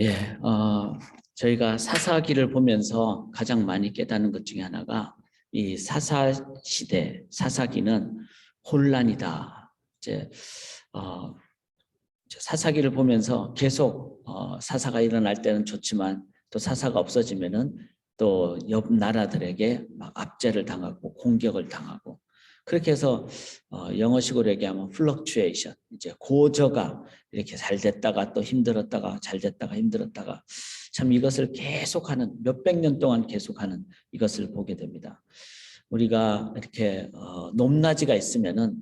예, 저희가 사사기를 보면서 가장 많이 깨닫는 것 중에 하나가 이 사사 시대, 사사기는 혼란이다. 어, 사사기를 보면서 계속 사사가 일어날 때는 좋지만 또 사사가 없어지면은 또 옆 나라들에게 막 압제를 당하고 공격을 당하고 그렇게 해서 영어식으로 얘기하면 플럭추에이션, 이제 고저가 이렇게 잘 됐다가 또 힘들었다가 잘 됐다가 힘들었다가 참 이것을 계속하는 몇백 년 동안 계속하는 이것을 보게 됩니다. 우리가 이렇게 높낮이가 있으면은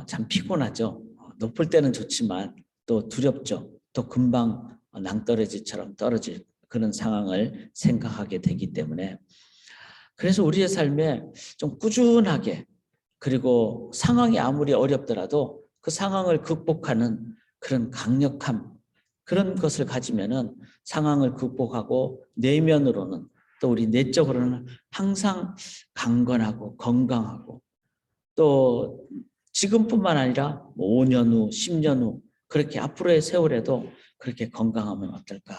참 피곤하죠. 높을 때는 좋지만 또 두렵죠. 또 금방 낭떠러지처럼 떨어질 그런 상황을 생각하게 되기 때문에 그래서 우리의 삶에 좀 꾸준하게 그리고 상황이 아무리 어렵더라도 그 상황을 극복하는 그런 강력함 그런 것을 가지면은 상황을 극복하고 내면으로는 또 우리 내적으로는 항상 강건하고 건강하고 또 지금뿐만 아니라 5년 후, 10년 후 그렇게 앞으로의 세월에도 그렇게 건강하면 어떨까?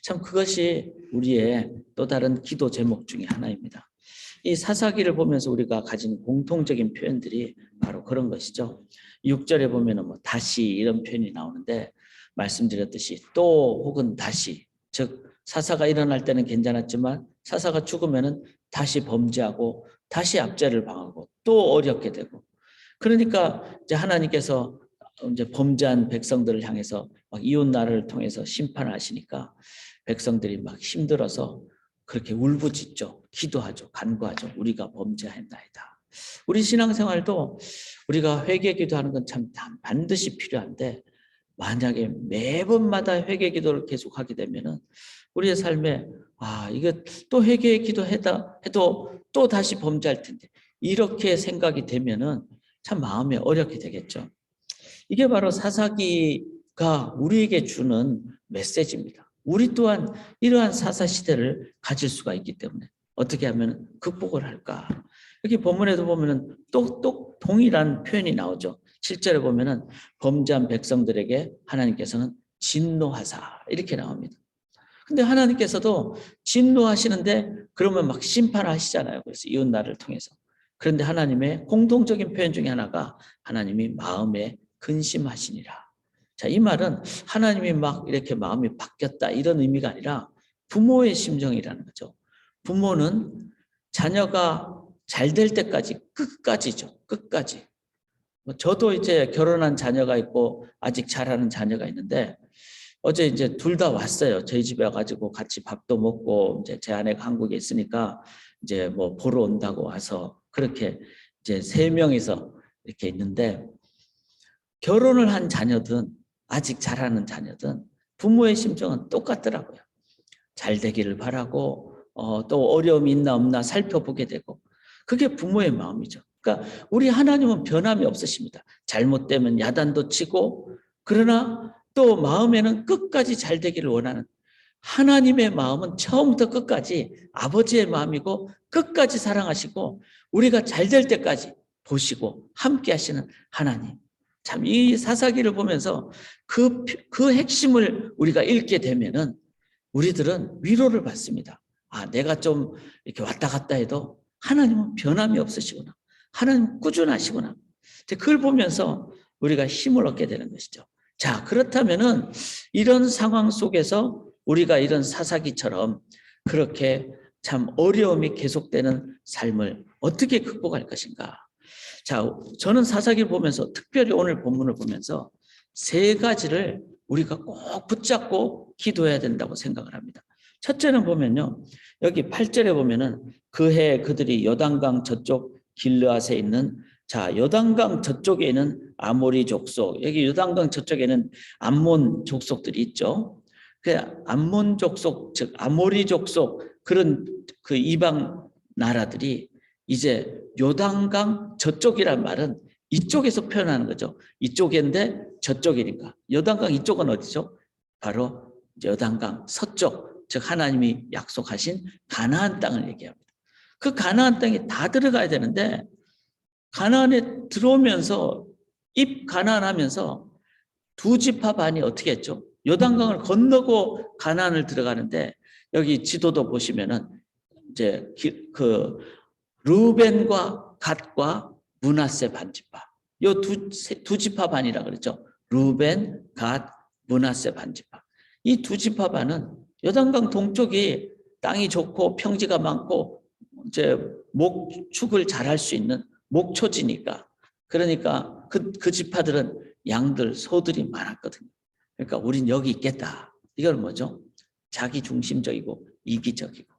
참 그것이 우리의 또 다른 기도 제목 중에 하나입니다. 이 사사기를 보면서 우리가 가진 공통적인 표현들이 바로 그런 것이죠. 6절에 보면은 뭐 다시 이런 표현이 나오는데 말씀드렸듯이 또 혹은 다시 즉 사사가 일어날 때는 괜찮았지만 사사가 죽으면은 다시 범죄하고 다시 압제를 당하고 또 어렵게 되고 그러니까 이제 하나님께서 이제 범죄한 백성들을 향해서 막 이웃 나라를 통해서 심판을 하시니까 백성들이 막 힘들어서 그렇게 울부짖죠. 기도하죠. 간구하죠. 우리가 범죄하였나이다. 우리 신앙생활도 우리가 회개 기도하는 건 참 반드시 필요한데 만약에 매번마다 회개 기도를 계속하게 되면은 우리의 삶에 이게 또 회개 기도해도 또 다시 범죄할 텐데 이렇게 생각이 되면은 참 마음이 어렵게 되겠죠. 이게 바로 사사기가 우리에게 주는 메시지입니다. 우리 또한 이러한 사사 시대를 가질 수가 있기 때문에 어떻게 하면 극복을 할까? 여기 본문에도 보면은 똑똑 동일한 표현이 나오죠. 7절에 보면은 범죄한 백성들에게 하나님께서는 진노하사 이렇게 나옵니다. 근데 하나님께서도 진노하시는데 그러면 막 심판하시잖아요. 그래서 이웃 나라를 통해서. 그런데 하나님의 공통적인 표현 중에 하나가 하나님이 마음에 근심하시니라. 자, 이 말은 하나님이 막 이렇게 마음이 바뀌었다 이런 의미가 아니라 부모의 심정이라는 거죠. 부모는 자녀가 잘 될 때까지 끝까지죠. 끝까지. 저도 이제 결혼한 자녀가 있고 아직 자라는 자녀가 있는데 어제 이제 둘 다 왔어요. 저희 집에 와가지고 같이 밥도 먹고 이제 제 아내가 한국에 있으니까 이제 뭐 보러 온다고 와서 그렇게 이제 세 명이서 이렇게 있는데 결혼을 한 자녀든 아직 자라는 자녀든 부모의 심정은 똑같더라고요. 잘 되기를 바라고 또 어려움이 있나 없나 살펴보게 되고 그게 부모의 마음이죠. 그러니까 우리 하나님은 변함이 없으십니다. 잘못되면 야단도 치고 그러나 또 마음에는 끝까지 잘 되기를 원하는 하나님의 마음은 처음부터 끝까지 아버지의 마음이고 끝까지 사랑하시고 우리가 잘 될 때까지 보시고 함께 하시는 하나님. 참 이 사사기를 보면서 그 핵심을 우리가 읽게 되면은 우리들은 위로를 받습니다. 내가 좀 이렇게 왔다 갔다 해도 하나님은 변함이 없으시구나. 하나님은 꾸준하시구나. 그걸 보면서 우리가 힘을 얻게 되는 것이죠. 자, 그렇다면은 이런 상황 속에서 우리가 이런 사사기처럼 그렇게 참 어려움이 계속되는 삶을 어떻게 극복할 것인가? 자, 저는 사사기를 보면서 특별히 오늘 본문을 보면서 세 가지를 우리가 꼭 붙잡고 기도해야 된다고 생각을 합니다. 첫째는 보면요. 여기 8절에 보면은 그해 그들이 요단강 저쪽 길르앗에 있는 자, 요단강 저쪽에 있는 아모리 족속, 여기 요단강 저쪽에는 암몬 족속들이 있죠. 그 암몬 족속, 즉 아모리 족속 그런 그 이방 나라들이 이제 요단강 저쪽이란 말은 이쪽에서 표현하는 거죠. 이쪽인데 저쪽이니까. 요단강 이쪽은 어디죠? 바로 요단강 서쪽, 즉 하나님이 약속하신 가나안 땅을 얘기합니다. 그 가나안 땅에 다 들어가야 되는데 가나안에 들어오면서 입 가나안 하면서 두 지파 반이 어떻게 했죠? 요단강을 건너고 가나안을 들어가는데 여기 지도도 보시면은 이제 그 루벤과 갓과 므낫세 반지파 요 두 지파반이라 그랬죠. 루벤, 갓, 므낫세 반지파. 이 두 지파반은 요단강 동쪽이 땅이 좋고 평지가 많고 이제 목축을 잘할 수 있는 목초지니까 그러니까 그 지파들은 양들, 소들이 많았거든요. 그러니까 우린 여기 있겠다. 이건 뭐죠? 자기 중심적이고 이기적이고.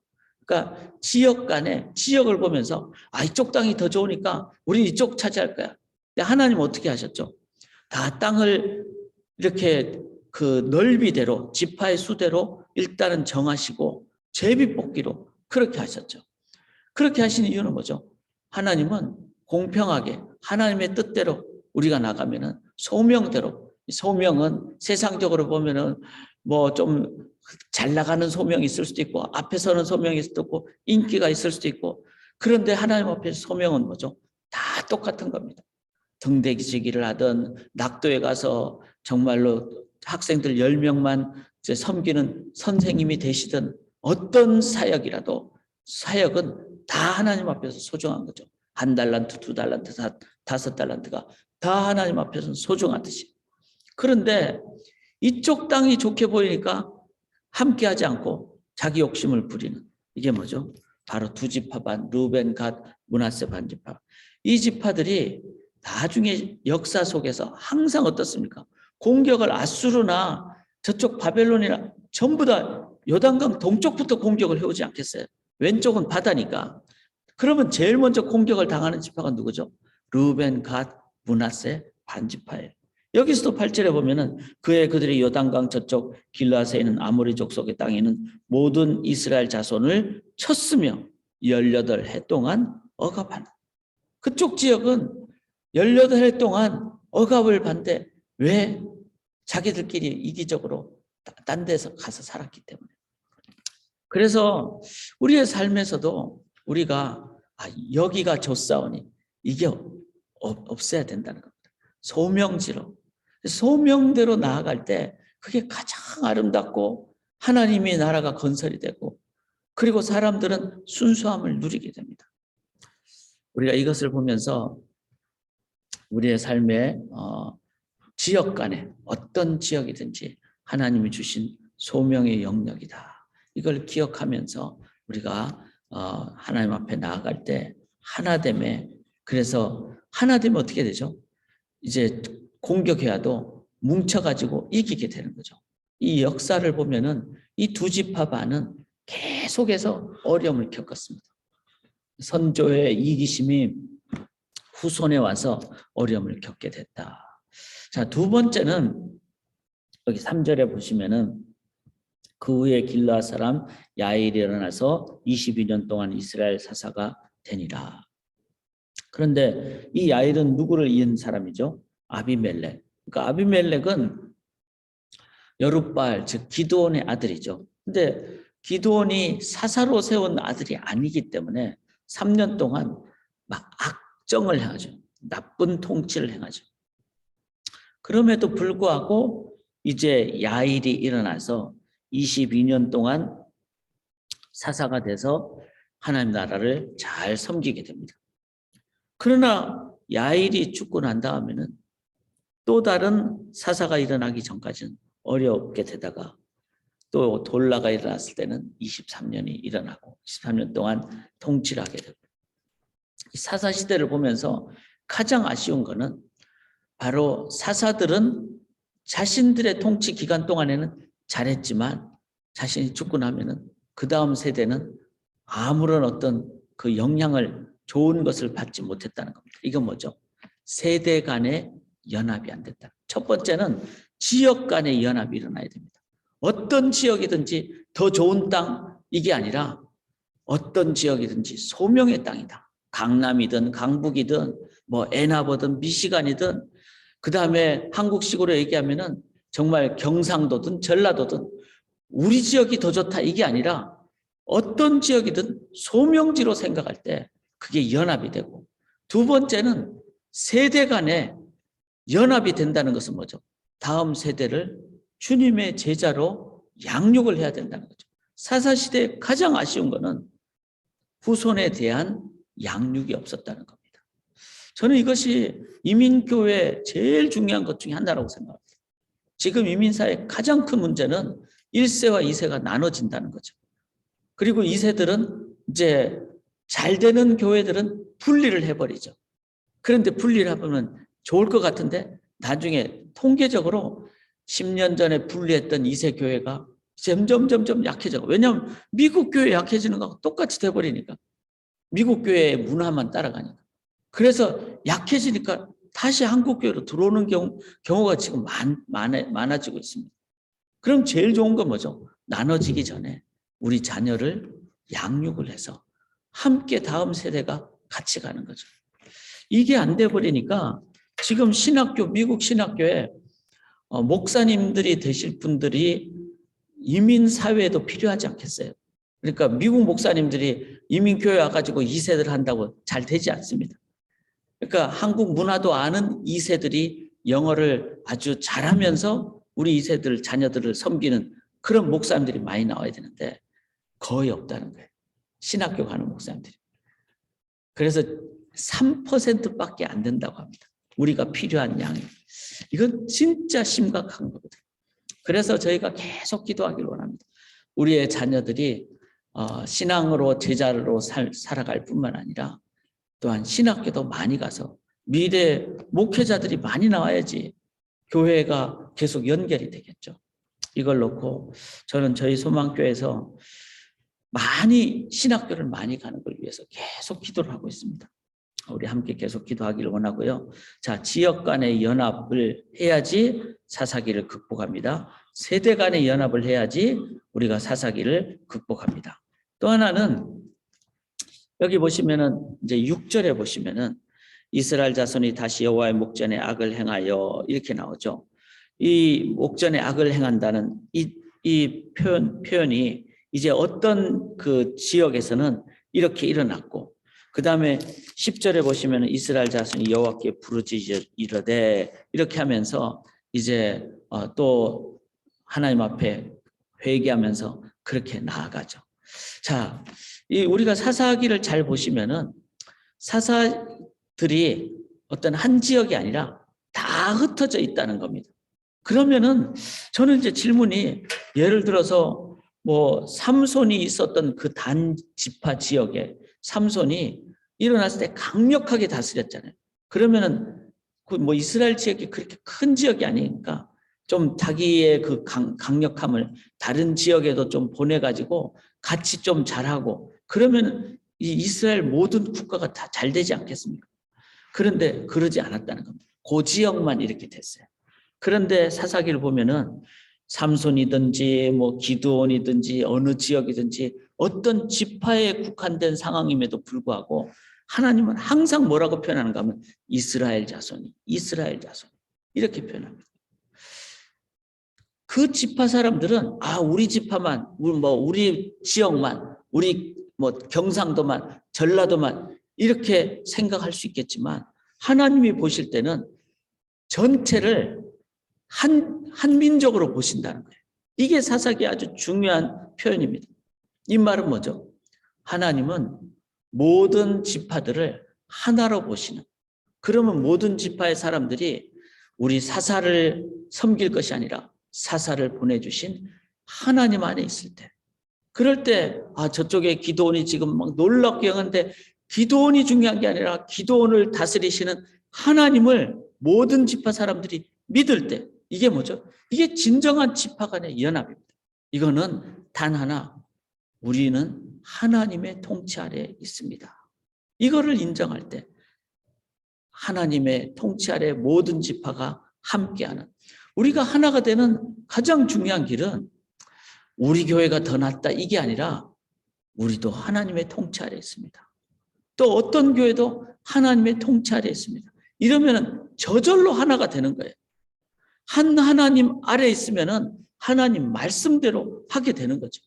그러니까 지역 간에 지역을 보면서 이쪽 땅이 더 좋으니까 우리 이쪽 차지할 거야. 근데 하나님 어떻게 하셨죠? 다 땅을 이렇게 그 넓이대로 지파의 수대로 일단은 정하시고 제비뽑기로 그렇게 하셨죠. 그렇게 하신 이유는 뭐죠? 하나님은 공평하게 하나님의 뜻대로 우리가 나가면은 소명대로, 소명은 세상적으로 보면은 뭐 좀 잘 나가는 소명이 있을 수도 있고 앞에 서는 소명이 있을 수도 있고 인기가 있을 수도 있고 그런데 하나님 앞에 소명은 뭐죠? 다 똑같은 겁니다. 등대기지기를 하든 낙도에 가서 정말로 학생들 10명만 섬기는 선생님이 되시든 어떤 사역이라도 사역은 다 하나님 앞에서 소중한 거죠. 1달란트, 2달란트, 5달란트가 다 하나님 앞에서는 소중하듯이. 그런데 이쪽 땅이 좋게 보이니까 함께하지 않고 자기 욕심을 부리는 이게 뭐죠? 바로 두 지파반 루벤, 갓, 므낫세 반지파. 이 지파들이 나중에 역사 속에서 항상 어떻습니까? 공격을 아수르나 저쪽 바벨론이나 전부 다 요단강 동쪽부터 공격을 해오지 않겠어요? 왼쪽은 바다니까. 그러면 제일 먼저 공격을 당하는 지파가 누구죠? 루벤, 갓, 므낫세 반지파예요. 여기서도 8절에 보면은 그들이 요단강 저쪽 길라앗에 있는 아모리 족속의 땅에 있는 모든 이스라엘 자손을 쳤으며 18해 동안 억압하는. 그쪽 지역은 18해 동안 억압을 받는데 왜? 자기들끼리 이기적으로 딴 데서 가서 살았기 때문에. 그래서 우리의 삶에서도 우리가 여기가 좋사오니 이게 없어야 된다는 겁니다. 소명지로. 소명대로 나아갈 때 그게 가장 아름답고 하나님의 나라가 건설이 되고 그리고 사람들은 순수함을 누리게 됩니다. 우리가 이것을 보면서 우리의 삶의 지역 간에 어떤 지역이든지 하나님이 주신 소명의 영역이다. 이걸 기억하면서 우리가 하나님 앞에 나아갈 때 하나됨에 그래서 하나되면 어떻게 되죠? 이제 공격해야도 뭉쳐가지고 이기게 되는 거죠. 이 역사를 보면은 이 두 지파반은 계속해서 어려움을 겪었습니다. 선조의 이기심이 후손에 와서 어려움을 겪게 됐다. 자, 두 번째는 여기 3절에 보시면은 그 후에 길르앗 사람 야일이 일어나서 22년 동안 이스라엘 사사가 되니라. 그런데 이 야일은 누구를 이은 사람이죠? 아비멜렉. 그러니까 아비멜렉은 여룻발 즉 기드온의 아들이죠. 근데 기드온이 사사로 세운 아들이 아니기 때문에 3년 동안 막 악정을 행하죠. 나쁜 통치를 행하죠. 그럼에도 불구하고 이제 야일이 일어나서 22년 동안 사사가 돼서 하나님 나라를 잘 섬기게 됩니다. 그러나 야일이 죽고 난 다음에는 또 다른 사사가 일어나기 전까지는 어렵게 되다가 또 돌라가 일어났을 때는 23년이 일어나고 23년 동안 통치를 하게 되고 이 사사 시대를 보면서 가장 아쉬운 거는 바로 사사들은 자신들의 통치 기간 동안에는 잘했지만 자신이 죽고 나면은 그 다음 세대는 아무런 어떤 그 영향을 좋은 것을 받지 못했다는 겁니다. 이건 뭐죠? 세대 간의 연합이 안 됐다. 첫 번째는 지역 간의 연합이 일어나야 됩니다. 어떤 지역이든지 더 좋은 땅 이게 아니라 어떤 지역이든지 소명의 땅이다. 강남이든 강북이든 뭐 애나버든 미시간이든 그 다음에 한국식으로 얘기하면은 정말 경상도든 전라도든 우리 지역이 더 좋다 이게 아니라 어떤 지역이든 소명지로 생각할 때 그게 연합이 되고 두 번째는 세대 간에 연합이 된다는 것은 뭐죠? 다음 세대를 주님의 제자로 양육을 해야 된다는 거죠. 사사시대에 가장 아쉬운 거는 후손에 대한 양육이 없었다는 겁니다. 저는 이것이 이민교회의 제일 중요한 것 중에 하나라고 생각합니다. 지금 이민사의 가장 큰 문제는 1세와 2세가 나눠진다는 거죠. 그리고 2세들은 이제 잘 되는 교회들은 분리를 해버리죠. 그런데 분리를 하면 좋을 것 같은데 나중에 통계적으로 10년 전에 분리했던 2세 교회가 점점 약해져. 왜냐하면 미국 교회 약해지는 거하고 똑같이 돼버리니까. 미국 교회의 문화만 따라가니까. 그래서 약해지니까 다시 한국 교회로 들어오는 경우가 지금 많아지고 있습니다. 그럼 제일 좋은 건 뭐죠? 나눠지기 전에 우리 자녀를 양육을 해서 함께 다음 세대가 같이 가는 거죠. 이게 안 돼 버리니까 지금 신학교, 미국 신학교에 목사님들이 되실 분들이 이민 사회에도 필요하지 않겠어요? 그러니까 미국 목사님들이 이민교회 와가지고 2세들 한다고 잘 되지 않습니다. 그러니까 한국 문화도 아는 2세들이 영어를 아주 잘하면서 우리 2세들 자녀들을 섬기는 그런 목사님들이 많이 나와야 되는데 거의 없다는 거예요. 신학교 가는 목사님들이. 그래서 3%밖에 안 된다고 합니다. 우리가 필요한 양이. 이건 진짜 심각한 거거든요. 그래서 저희가 계속 기도하기를 원합니다. 우리의 자녀들이 신앙으로 제자로 살아갈 뿐만 아니라 또한 신학교도 많이 가서 미래 목회자들이 많이 나와야지 교회가 계속 연결이 되겠죠. 이걸 놓고 저는 저희 소망교회에서 많이 신학교를 많이 가는 걸 위해서 계속 기도를 하고 있습니다. 우리 함께 계속 기도하기를 원하고요. 자, 지역 간의 연합을 해야지 사사기를 극복합니다. 세대 간의 연합을 해야지 우리가 사사기를 극복합니다. 또 하나는 여기 보시면은 이제 6절에 보시면은 이스라엘 자손이 다시 여호와의 목전에 악을 행하여 이렇게 나오죠. 이 목전에 악을 행한다는 이 표현이 이제 어떤 그 지역에서는 이렇게 일어났고, 그 다음에 10절에 보시면 이스라엘 자손이 여호와께 부르짖으되 이렇게 하면서 이제 또 하나님 앞에 회개하면서 그렇게 나아가죠. 자, 우리가 사사기를 잘 보시면은 사사들이 어떤 한 지역이 아니라 다 흩어져 있다는 겁니다. 그러면은 저는 이제 질문이, 예를 들어서 뭐 삼손이 있었던 그 단 지파 지역에 삼손이 일어났을 때 강력하게 다스렸잖아요. 그러면은 그 뭐 이스라엘 지역이 그렇게 큰 지역이 아니니까 좀 자기의 그 강력함을 다른 지역에도 좀 보내가지고 같이 좀 잘하고 그러면 이 이스라엘 모든 국가가 다 잘 되지 않겠습니까? 그런데 그러지 않았다는 겁니다. 그 지역만 이렇게 됐어요. 그런데 사사기를 보면은 삼손이든지 뭐 기드온이든지 어느 지역이든지 어떤 지파에 국한된 상황임에도 불구하고 하나님은 항상 뭐라고 표현하는가 하면 이스라엘 자손이 이렇게 표현합니다. 그 지파 사람들은 우리 지파만, 우리 지역만, 우리 뭐 경상도만, 전라도만 이렇게 생각할 수 있겠지만 하나님이 보실 때는 전체를 한 민족으로 보신다는 거예요. 이게 사사기의 아주 중요한 표현입니다. 이 말은 뭐죠? 하나님은 모든 지파들을 하나로 보시는, 그러면 모든 지파의 사람들이 우리 사사를 섬길 것이 아니라 사사를 보내주신 하나님 안에 있을 때, 그럴 때 저쪽에 기드온이 지금 막 놀랍게 영한데 기드온이 중요한 게 아니라 기드온을 다스리시는 하나님을 모든 지파 사람들이 믿을 때, 이게 뭐죠? 이게 진정한 지파 간의 연합입니다. 이거는 단 하나, 우리는 하나님의 통치 아래에 있습니다. 이거를 인정할 때 하나님의 통치 아래 모든 지파가 함께하는, 우리가 하나가 되는 가장 중요한 길은 우리 교회가 더 낫다 이게 아니라 우리도 하나님의 통치 아래 있습니다. 또 어떤 교회도 하나님의 통치 아래 있습니다. 이러면 저절로 하나가 되는 거예요. 하나님 아래 있으면 하나님 말씀대로 하게 되는 거죠.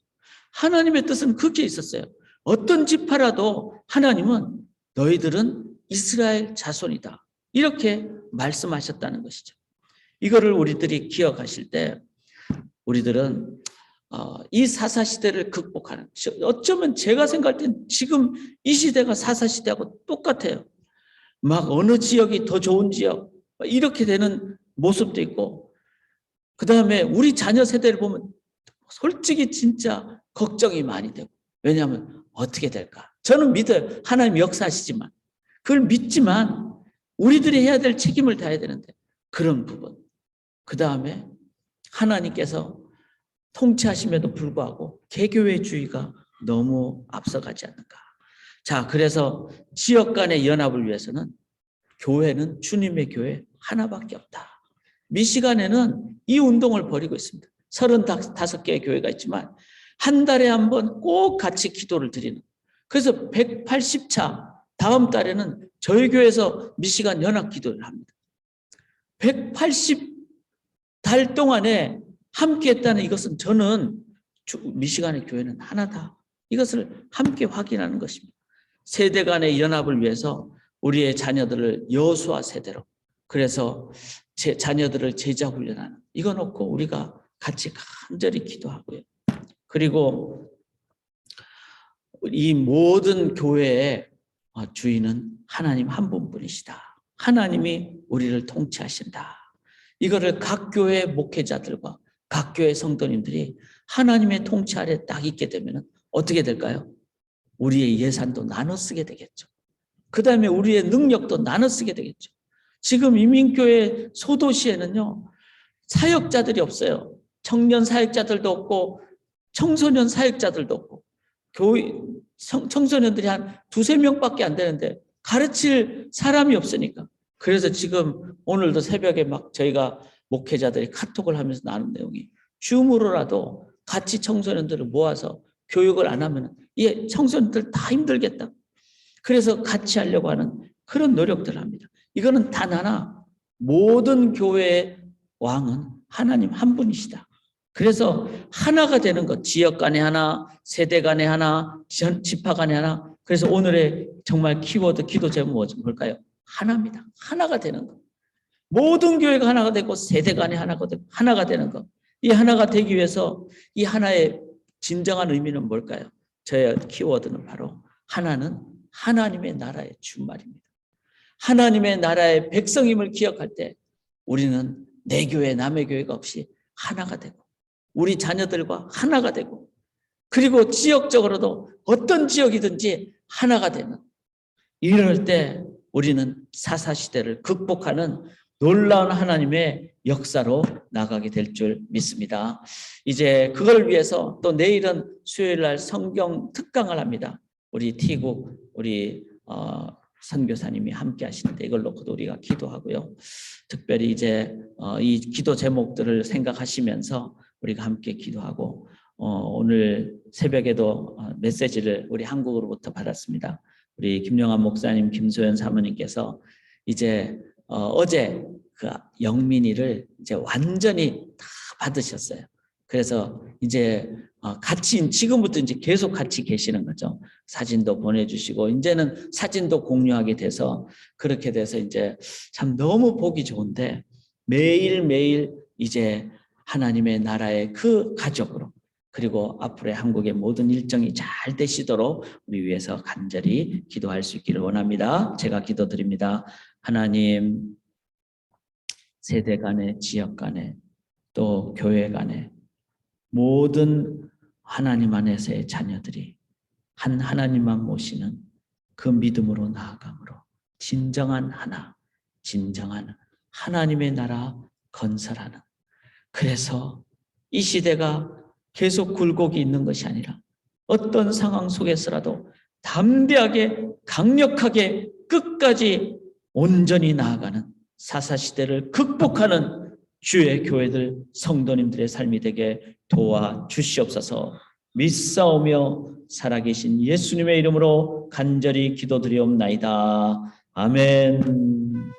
하나님의 뜻은 그렇게 있었어요. 어떤 지파라도 하나님은 너희들은 이스라엘 자손이다, 이렇게 말씀하셨다는 것이죠. 이거를 우리들이 기억하실 때 우리들은 이 사사시대를 극복하는, 어쩌면 제가 생각할 땐 지금 이 시대가 사사시대하고 똑같아요. 막 어느 지역이 더 좋은 지역 이렇게 되는 모습도 있고, 그 다음에 우리 자녀 세대를 보면 솔직히 진짜 걱정이 많이 되고, 왜냐하면 어떻게 될까? 저는 믿어요. 하나님 역사하시지만, 그걸 믿지만 우리들이 해야 될 책임을 다해야 되는데, 그런 부분, 그 다음에 하나님께서 통치하심에도 불구하고 개교회주의가 너무 앞서가지 않는가. 자, 그래서 지역 간의 연합을 위해서는 교회는 주님의 교회 하나밖에 없다. 미시간에는 이 운동을 벌이고 있습니다. 35개의 교회가 있지만 한 달에 한 번 꼭 같이 기도를 드리는. 그래서 180차 다음 달에는 저희 교회에서 미시간 연합 기도를 합니다. 180달 동안에 함께 했다는 이것은 저는 미시간의 교회는 하나다. 이것을 함께 확인하는 것입니다. 세대 간의 연합을 위해서 우리의 자녀들을 여호수아 세대로, 그래서 제 자녀들을 제자 훈련하는, 이거 놓고 우리가 같이 간절히 기도하고요. 그리고 이 모든 교회의 주인은 하나님 한 분뿐이시다. 하나님이 우리를 통치하신다. 이거를 각 교회 목회자들과 각 교회 성도님들이 하나님의 통치 아래 딱 있게 되면 어떻게 될까요? 우리의 예산도 나눠 쓰게 되겠죠. 그 다음에 우리의 능력도 나눠 쓰게 되겠죠. 지금 이민교회 소도시에는요, 사역자들이 없어요. 청년 사역자들도 없고 청소년 사역자들도 없고, 청소년들이 한 2-3명밖에 안 되는데 가르칠 사람이 없으니까. 그래서 지금 오늘도 새벽에 막 저희가 목회자들이 카톡을 하면서 나눈 내용이, 줌으로라도 같이 청소년들을 모아서 교육을 안 하면 청소년들 다 힘들겠다. 그래서 같이 하려고 하는 그런 노력들을 합니다. 이거는 단 하나, 모든 교회의 왕은 하나님 한 분이시다. 그래서 하나가 되는 것, 지역 간에 하나, 세대 간에 하나, 지파 간에 하나. 그래서 오늘의 정말 키워드 기도 제목은 뭘까요? 하나입니다. 하나가 되는 것. 모든 교회가 하나가 되고 세대 간에 하나가 되는 것. 이 하나가 되기 위해서 이 하나의 진정한 의미는 뭘까요? 저의 키워드는 바로 하나는 하나님의 나라의 준말입니다. 하나님의 나라의 백성임을 기억할 때 우리는 내 교회 남의 교회가 없이 하나가 되고, 우리 자녀들과 하나가 되고, 그리고 지역적으로도 어떤 지역이든지 하나가 되는, 이럴 때 우리는 사사시대를 극복하는 놀라운 하나님의 역사로 나가게 될 줄 믿습니다. 이제 그걸 위해서 또 내일은 수요일 날 성경 특강을 합니다. 우리 T국 우리 선교사님이 함께 하시는데 이걸 놓고도 우리가 기도하고요. 특별히 이제 이 기도 제목들을 생각하시면서 우리가 함께 기도하고, 오늘 새벽에도 메시지를 우리 한국으로부터 받았습니다. 우리 김영환 목사님, 김소연 사모님께서 이제 어제 그 영민이를 이제 완전히 다 받으셨어요. 그래서 이제 같이 지금부터 이제 계속 같이 계시는 거죠. 사진도 보내주시고 이제는 사진도 공유하게 돼서, 그렇게 돼서 이제 참 너무 보기 좋은데, 매일매일 이제 하나님의 나라의 그 가족으로, 그리고 앞으로의 한국의 모든 일정이 잘 되시도록 우리 위해서 간절히 기도할 수 있기를 원합니다. 제가 기도드립니다. 하나님, 세대 간에, 지역 간에, 또 교회 간에 모든 하나님 안에서의 자녀들이 한 하나님만 모시는 그 믿음으로 나아감으로 진정한 하나, 진정한 하나님의 나라 건설하는, 그래서 이 시대가 계속 굴곡이 있는 것이 아니라 어떤 상황 속에서라도 담대하게, 강력하게 끝까지 온전히 나아가는 사사시대를 극복하는 주의 교회들, 성도님들의 삶이 되게 도와주시옵소서. 믿사오며 살아계신 예수님의 이름으로 간절히 기도드리옵나이다. 아멘.